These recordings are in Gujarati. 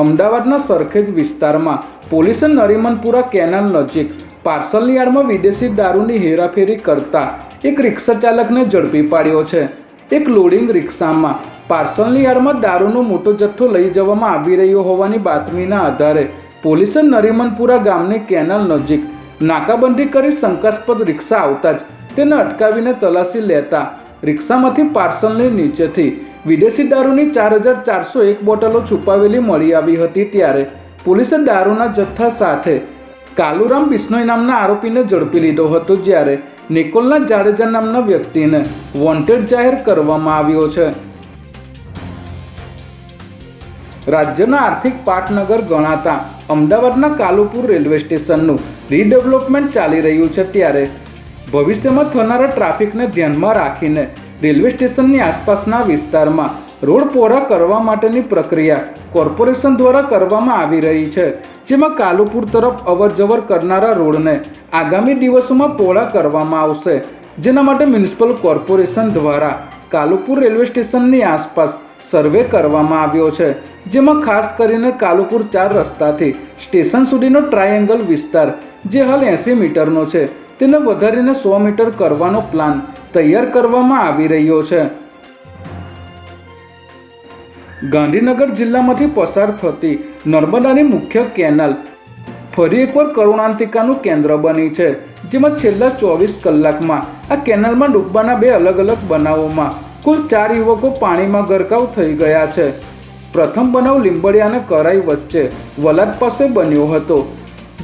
અમદાવાદના સરખેજ વિસ્તારમાં પોલીસે નરીમનપુરા કેનાલ નજીક પાર્સલની યાર્ડમાં વિદેશી દારૂની હેરાફેરી કરતા એક રિક્ષા ચાલકને ઝડપી પાડ્યો છે। એક લોડિંગ રિક્ષામાં પાર્સલની યાર્ડમાં દારૂનો મોટો જથ્થો લઈ જવામાં આવી રહ્યો હોવાની બાતમીના આધારે પોલીસે નરીમનપુરા ગામની કેનાલ નજીક નાકાબંધી કરી શંકાસ્પદ રિક્ષા આવતા જ તેને અટકાવીને તલાશી લેતા રિક્ષામાંથી પાર્સલની નીચેથી વિદેશી દારૂની 4401 બોટલો છુપાવેલી મળી આવી હતી। ત્યારે પોલીસે દારૂના જથ્થા સાથે કાલુરામ બિશ્નોઈ નામના આરોપીને ઝડપી લીધો હતો, જ્યારે નિકોલના જાડેજા નામના વ્યક્તિને વોન્ટેડ જાહેર કરવામાં આવ્યો છે। રાજ્યના આર્થિક પાટનગર ગણાતા અમદાવાદના કાલુપુર રેલવે સ્ટેશનનું રીડેવલપમેન્ટ ચાલી રહ્યું છે, ત્યારે ભવિષ્યમાં થનારા ટ્રાફિકને ધ્યાનમાં રાખીને રેલવે સ્ટેશનની આસપાસના વિસ્તારમાં રોડ પહોળા કરવા માટેની પ્રક્રિયા કોર્પોરેશન દ્વારા કરવામાં આવી રહી છે, જેમાં કાલુપુર તરફ અવરજવર કરનારા રોડને આગામી દિવસોમાં પહોળા કરવામાં આવશે, જેના માટે મ્યુનિસિપલ કોર્પોરેશન દ્વારા કાલુપુર રેલવે સ્ટેશનની આસપાસ સર્વે કરવામાં આવ્યો છે, જેમાં ખાસ કરીને કાલુપુર 4 રસ્તાથી સ્ટેશન સુધીનો ટ્રાયેંગલ વિસ્તાર જે હાલ 80 મીટરનો છે તેને વધારીને 100 મીટર કરવાનો પ્લાન તૈયાર કરવામાં આવી રહ્યો છે। ગાંધીનગર જિલ્લામાંથી પસાર થતી નર્મદાની મુખ્ય કેનાલ ફરી એકવાર કરુણાંતિકાનું કેન્દ્ર બની છે, જેમાં છેલ્લા 24 કલાકમાં આ કેનાલમાં ડૂબવાના 2 અલગ અલગ બનાવોમાં કુલ 4 યુવકો પાણીમાં ગરકાવ થઈ ગયા છે। પ્રથમ બનાવ લીંબડિયા અને કરાઈ વચ્ચે વલાદ પાસે બન્યો હતો,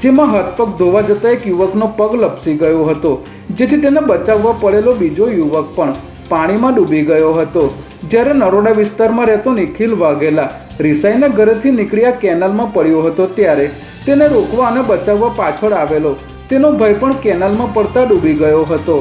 જેમાં હાથ પગ ધોવા જતા એક યુવકનો પગ લપસી ગયો હતો, જેથી તેને બચાવવા પડેલો બીજો યુવક પણ પાણીમાં ડૂબી ગયો હતો। જ્યારે નરોડા વિસ્તારમાં રહેતો નિખિલ વાઘેલા રિસાઈના ઘરેથી નીકળી આ કેનાલમાં પડ્યો હતો, ત્યારે તેને રોકવા અને બચાવવા પાછળ આવેલો તેનો ભાઈ પણ કેનાલમાં પડતા ડૂબી ગયો હતો।